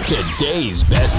Today's best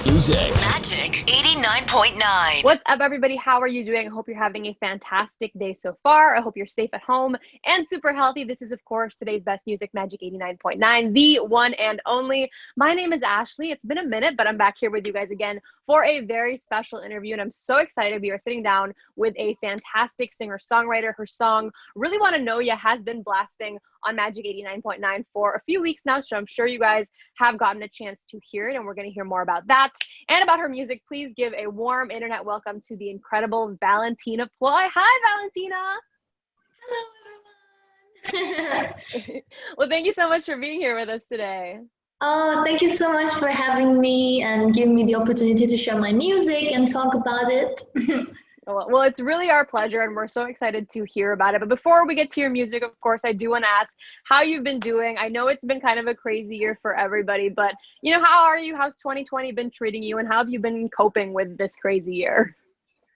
music. Magic 89.9. What's up, everybody? How are you doing? I hope you're having a fantastic day so far. I hope you're safe at home and super healthy. This is, of course, today's best music, Magic 89.9, the one and only. My name is Ashley. It's been a minute, but I'm back here with you guys again for a very special interview, and I'm so excited. We are sitting down with a fantastic singer-songwriter. Her song, Really Want to Know Ya, has been blasting on Magic 89.9 for a few weeks now, so I'm sure you guys have gotten a chance to hear it, and we're going to hear more about that and about her music. Please give a warm internet welcome to the incredible Valentina Ploy. Hi, Valentina. Hello, everyone. Well, thank you so much for being here with us today. Oh, thank you so much for having me and giving me the opportunity to share my music and talk about it. Well, it's really our pleasure, and we're so excited to hear about it. But before we get to your music, of course, I do want to ask how you've been doing. I know it's been kind of a crazy year for everybody, but, you know, how are you? How's 2020 been treating you, and how have you been coping with this crazy year?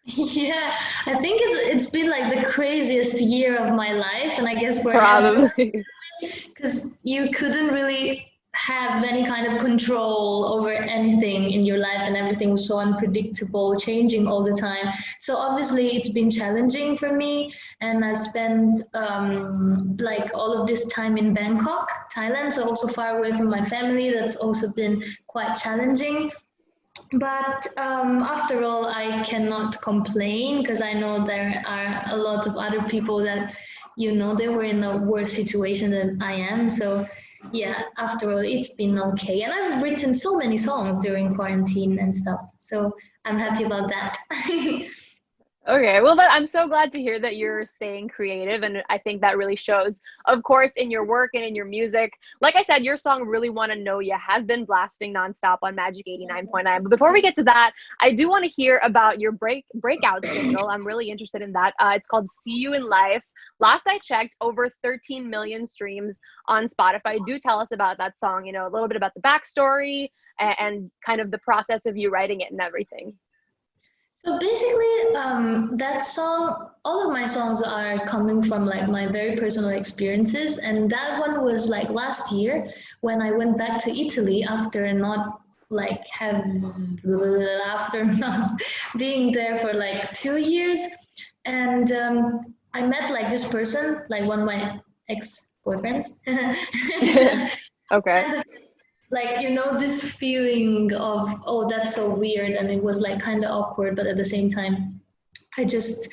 Yeah, I think it's been like the craziest year of my life, and I guess for Probably. because you couldn't really have any kind of control over anything in your life, and everything was so unpredictable, changing all the time. So obviously it's been challenging for me, and I've spent like all of this time in Bangkok, Thailand, so also far away from my family. That's also been quite challenging. But after all, I cannot complain, because I know there are a lot of other people that, you know, they were in a worse situation than I am. So yeah, after all, it's been okay. And I've written so many songs during quarantine and stuff. So I'm happy about that. Okay, well, but I'm so glad to hear that you're staying creative, and I think that really shows, of course, in your work and in your music. Like I said, your song Really Want to Know Ya has been blasting nonstop on Magic 89.9. But before we get to that, I do want to hear about your breakout single. I'm really interested in that. It's called See You in Life. Last I checked, over 13 million streams on Spotify. Do tell us about that song, you know, a little bit about the backstory and kind of the process of you writing it and everything. So basically, that song, all of my songs are coming from like my very personal experiences. And that one was like last year when I went back to Italy after not like after not being there for like 2 years. And I met like this person, like one of my ex-boyfriends. Okay. Like, you know, this feeling of, oh, that's so weird, and it was like kind of awkward, but at the same time I just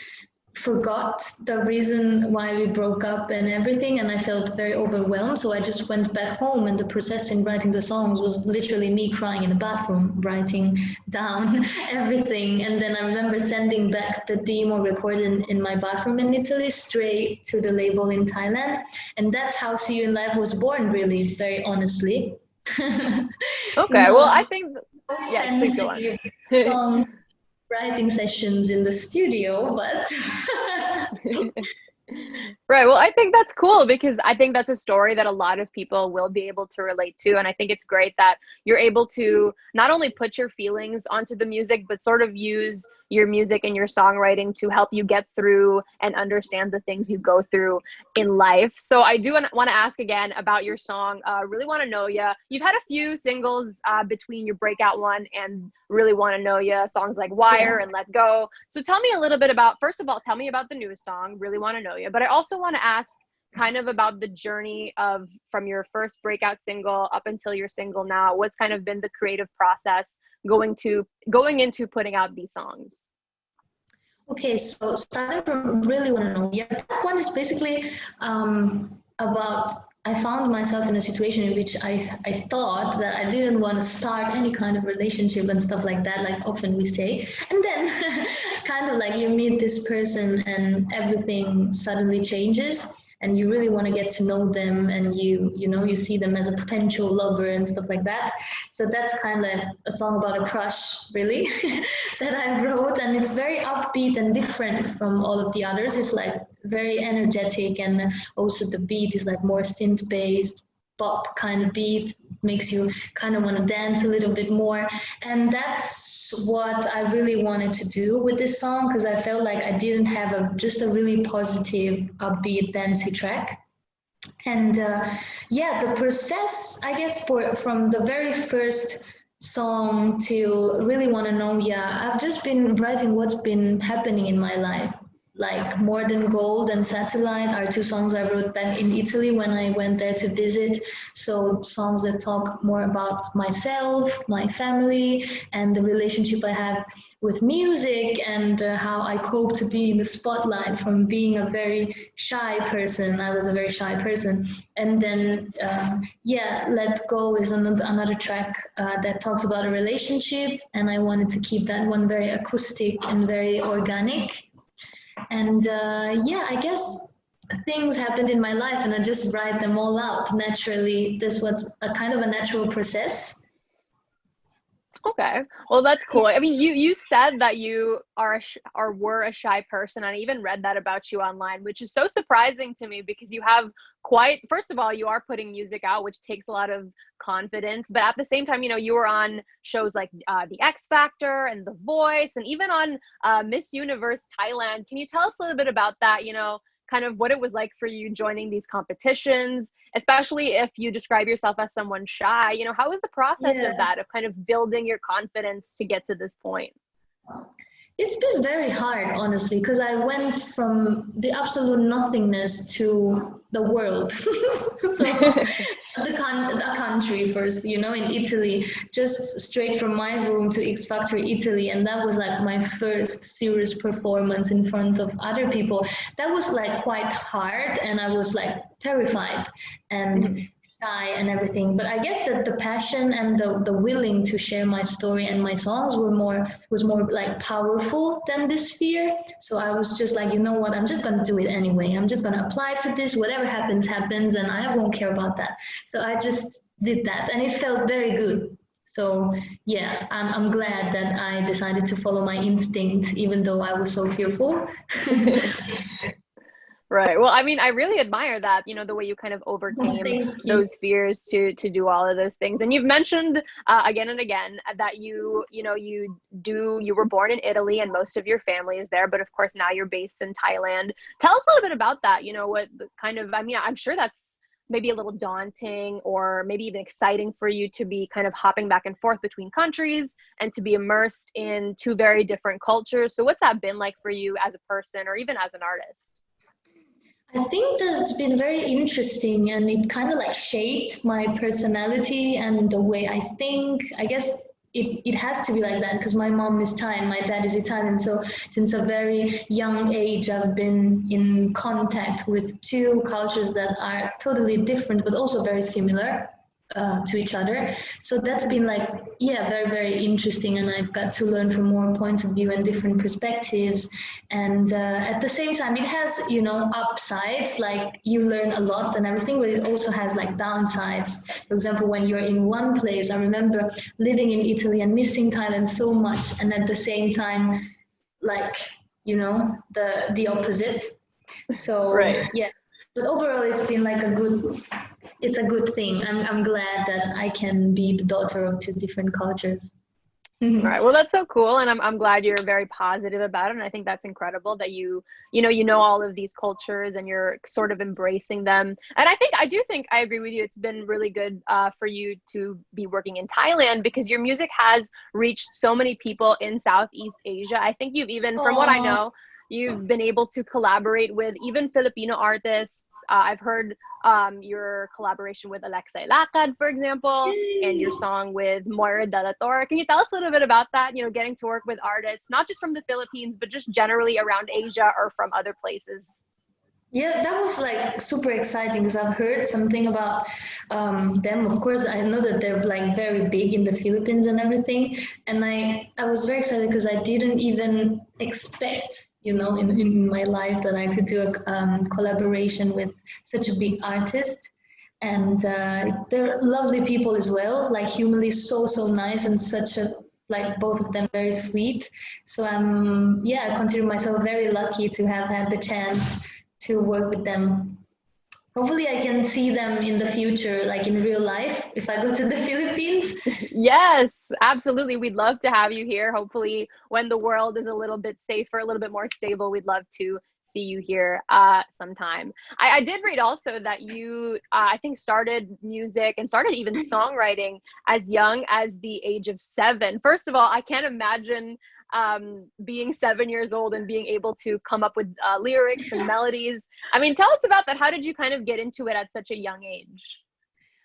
forgot the reason why we broke up and everything, and I felt very overwhelmed. So I just went back home, and the process in writing the songs was literally me crying in the bathroom, writing down everything. And then I remember sending back the demo recorded in my bathroom in Italy straight to the label in Thailand, and that's how See You in Life was born, really, very honestly. Okay, well, I think, yes, please go on. Song writing sessions in the studio, but Right. Well, I think that's cool, because I think that's a story that a lot of people will be able to relate to. And I think it's great that you're able to not only put your feelings onto the music, but sort of use your music and your songwriting to help you get through and understand the things you go through in life. So I do want to ask again about your song, Really Want to Know Ya. You've had a few singles between your Breakout one and Really Want to Know Ya, songs like Wire and Let Go. So tell me a little bit about, first of all, tell me about the new song, Really Want to Know Ya. But I also want to ask kind of about the journey of from your first Breakout single up until your single now. What's kind of been the creative process going into putting out these songs? okay, so starting from Really Want to Know, yeah, that one is basically about, I found myself in a situation in which I thought that I didn't want to start any kind of relationship and stuff like that, like often we say. And then kind of like you meet this person and everything suddenly changes, and you really want to get to know them, and you know, you see them as a potential lover and stuff like that. So that's kind of a song about a crush, really, that I wrote, and it's very upbeat and different from all of the others. It's like very energetic, and also the beat is like more synth based, pop kind of beat, makes you kind of want to dance a little bit more. And that's what I really wanted to do with this song, because I felt like I didn't have just a really positive, upbeat, dancey track. And yeah, the process, I guess, from the very first song to really want to know, yeah, I've just been writing what's been happening in my life. Like More Than Gold and Satellite are two songs I wrote back in Italy when I went there to visit. So songs that talk more about myself, my family, and the relationship I have with music, and how I cope to be in the spotlight from being a very shy person. I was a very shy person. And then, yeah, Let Go is another track that talks about a relationship, and I wanted to keep that one very acoustic and very organic. And yeah, I guess things happened in my life and I just write them all out naturally. This was a kind of a natural process. Okay. Well, that's cool. I mean, you said that you are or were a shy person. I even read that about you online, which is so surprising to me because you have quite, first of all, you are putting music out, which takes a lot of confidence. But at the same time, you were on shows like The X Factor and The Voice, and even on Miss Universe Thailand. Can you tell us a little bit about that? Kind of what it was like for you joining these competitions, especially if you describe yourself as someone shy. How was the process Yeah. of that, of kind of building your confidence to get to this point? It's been very hard, honestly, because I went from the absolute nothingness to the world. So the country first, in Italy, just straight from my room to X Factor Italy, and that was like my first serious performance in front of other people. That was like quite hard, and I was like terrified and shy and everything. But I guess that the passion and the willing to share my story and my songs was more like powerful than this fear. So I was just like, you know what, I'm just gonna do it anyway. I'm just gonna apply to this. Whatever happens, happens, and I won't care about that. So I just did that, and it felt very good. So yeah, I'm glad that I decided to follow my instinct, even though I was so fearful. Right. Well, I mean, I really admire that, the way you kind of overcame Thank you. those fears to do all of those things. And you've mentioned again and again that you were born in Italy and most of your family is there, but of course now you're based in Thailand. Tell us a little bit about that. What the kind of, I mean, I'm sure that's maybe a little daunting or maybe even exciting for you to be kind of hopping back and forth between countries and to be immersed in two very different cultures. So what's that been like for you as a person or even as an artist? I think that it's been very interesting and it kind of like shaped my personality and the way I think. I guess it has to be like that because my mom is Thai and my dad is Italian. So since a very young age, I've been in contact with two cultures that are totally different but also very similar to each other. So that's been like, yeah, very, very interesting. And I've got to learn from more points of view and different perspectives. And at the same time, it has, upsides, like you learn a lot and everything, but it also has like downsides. For example, when you're in one place, I remember living in Italy and missing Thailand so much. And at the same time, like, the opposite. So, Right. yeah. But overall, it's been like it's a good thing. I'm glad that I can be the daughter of two different cultures. All right. Well, that's so cool. And I'm glad you're very positive about it. And I think that's incredible that you know all of these cultures and you're sort of embracing them. And I do think I agree with you. It's been really good for you to be working in Thailand because your music has reached so many people in Southeast Asia. I think you've even, from what I Oh, know, you've been able to collaborate with even Filipino artists. I've heard your collaboration with Alexei Lakad, for example, and your song with Moira de la Torre. Can you tell us a little bit about that? Getting to work with artists, not just from the Philippines, but just generally around Asia or from other places. yeah, that was like super exciting because I've heard something about them. Of course, I know that they're like very big in the Philippines and everything. And I was very excited because I didn't even expect, in my life that I could do a collaboration with such a big artist. And they're lovely people as well, like humanly so, so nice and such a, like both of them very sweet. So I consider myself very lucky to have had the chance to work with them. Hopefully, I can see them in the future, like in real life, if I go to the Philippines. Yes, absolutely. We'd love to have you here. Hopefully, when the world is a little bit safer, a little bit more stable, we'd love to see you here sometime. I did read also that you, I think, started music and started even songwriting as young as the age of 7. First of all, I can't imagine being 7 years old and being able to come up with lyrics and melodies. I mean, tell us about that. How did you kind of get into it at such a young age?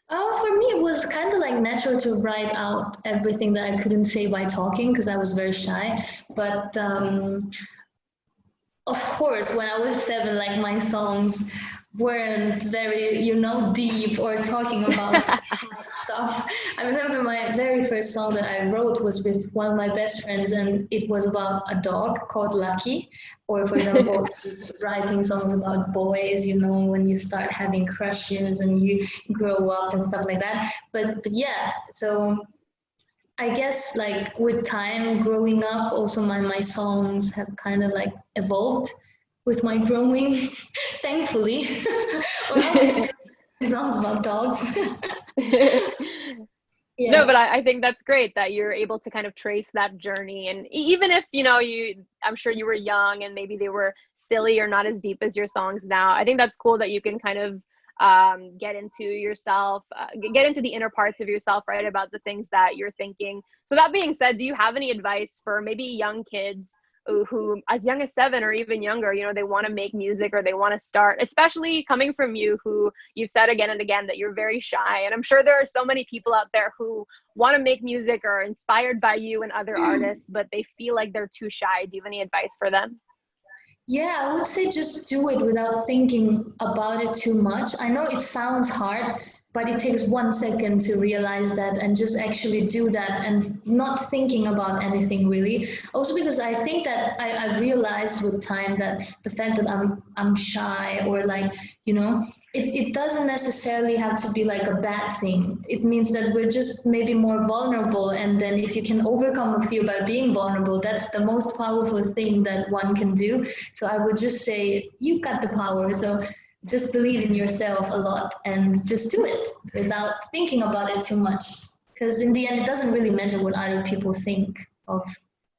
For me, it was kind of like natural to write out everything that I couldn't say by talking because I was very shy. But of course, when I was 7, like my songs weren't very, deep or talking about hard stuff. I remember my very first song that I wrote was with one of my best friends, and it was about a dog called Lucky. Or, for example, just writing songs about boys, when you start having crushes and you grow up and stuff like that. But yeah, so I guess like with time growing up, also my songs have kind of like evolved with my growing, thankfully. Well, I still sing songs about dogs. Yeah. No, but I think that's great that you're able to kind of trace that journey. And even if, I'm sure you were young and maybe they were silly or not as deep as your songs now, I think that's cool that you can kind of get into yourself, get into the inner parts of yourself, right, about the things that you're thinking. So that being said, do you have any advice for maybe young kids who as young as 7 or even younger, they want to make music or they want to start, especially coming from you, who you've said again and again that you're very shy. And I'm sure there are so many people out there who want to make music or are inspired by you and other artists, but they feel like they're too shy. Do you have any advice for them? Yeah, I would say just do it without thinking about it too much. I know it sounds hard, but it takes 1 second to realize that and just actually do that and not thinking about anything really. Also because I think that I realized with time that the fact that I'm shy or like, it doesn't necessarily have to be like a bad thing. It means that we're just maybe more vulnerable, and then if you can overcome a fear by being vulnerable, that's the most powerful thing that one can do. So I would just say you got the power. So just believe in yourself a lot and just do it without thinking about it too much. Because in the end, it doesn't really matter what other people think of.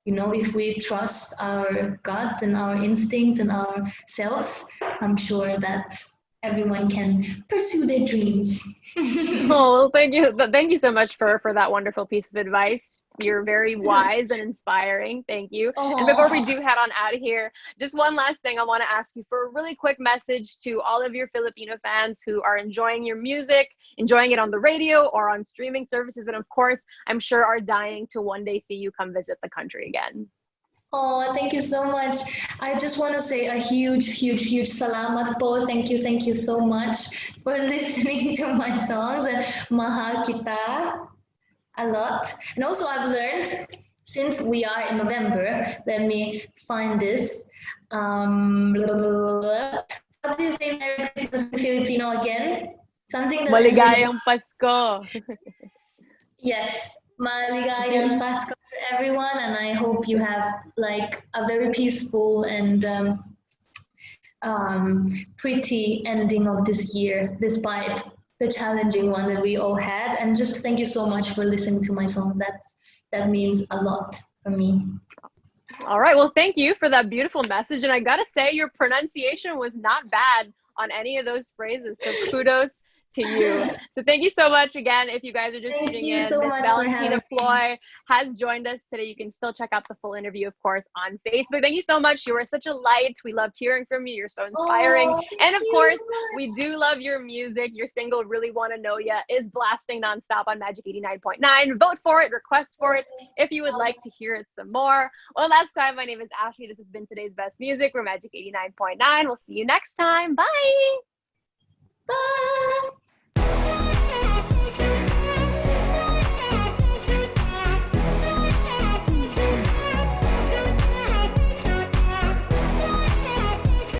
If we trust our gut and our instinct and ourselves, I'm sure that everyone can pursue their dreams. Oh, well, thank you. Thank you so much for that wonderful piece of advice. You're very wise and inspiring. Thank you. And before we do head on out of here, just one last thing I want to ask you for a really quick message to all of your Filipino fans who are enjoying your music, enjoying it on the radio or on streaming services, and of course, I'm sure are dying to one day see you come visit the country again. Oh, thank you so much. I just want to say a huge, huge, huge salamat po. Thank you so much for listening to my songs, and mahal kita a lot. And also I've learned, since we are in November, let me find this. How do you say Merry Christmas in Filipino again? Something that Maligayang Pasko. Yes. Maligayang Pasko to everyone, and I hope you have like a very peaceful and pretty ending of this year, despite the challenging one that we all had. And just thank you so much for listening to my song. That means a lot for me. All right. Well, thank you for that beautiful message. And I got to say, your pronunciation was not bad on any of those phrases. So kudos to you. So thank you so much again. If you guys are just tuning in, so Miss much Valentina Ploy has joined us today. You can still check out the full interview, of course, on Facebook. Thank you so much. You are such a light. We loved hearing from you. You're so inspiring. And of course, we do love your music. Your single, Really Wanna Know Ya, is blasting nonstop on Magic 89.9. Vote for it, request for it if you would like to hear it some more. One last time, my name is Ashley. This has been today's best music. We're Magic 89.9. We'll see you next time. Bye. Bye.